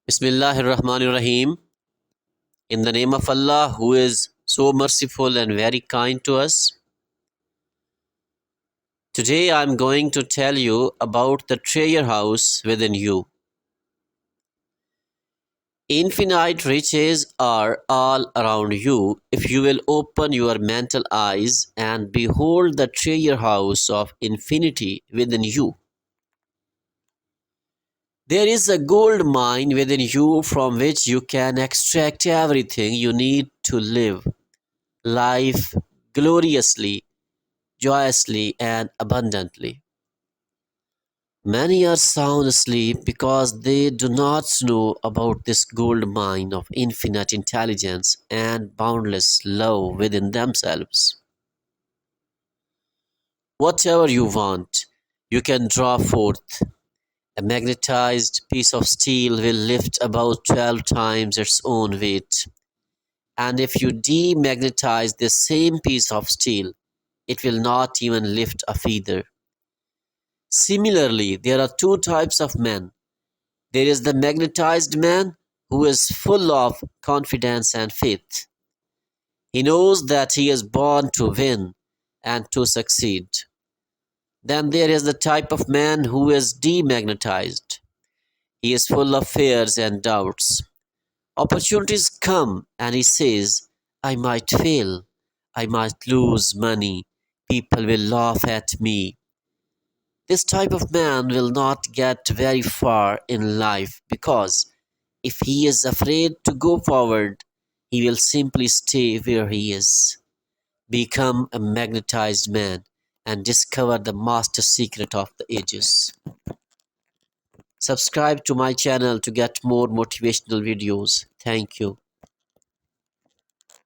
Bismillahirrahmanirrahim. In the name of Allah, who is so merciful and very kind to us. Today I am going to tell you about the treasure house within you. Infinite riches are all around you if you will open your mental eyes and behold the treasure house of infinity within you. There is a gold mine within you from which you can extract everything you need to live life gloriously, joyously, and abundantly. Many are sound asleep because they do not know about this gold mine of infinite intelligence and boundless love within themselves. Whatever you want, you can draw forth. A magnetized piece of steel will lift about 12 times its own weight. And if you demagnetize this same piece of steel, it will not even lift a feather. Similarly, there are two types of men. There is the magnetized man who is full of confidence and faith. He knows that he is born to win and to succeed. Then there is the type of man who is demagnetized. He is full of fears and doubts. Opportunities come and he says, I might fail, I might lose money, people will laugh at me. This type of man will not get very far in life because if he is afraid to go forward, he will simply stay where he is. Become a magnetized man and discover the master secret of the ages. Subscribe to my channel to get more motivational videos. Thank you.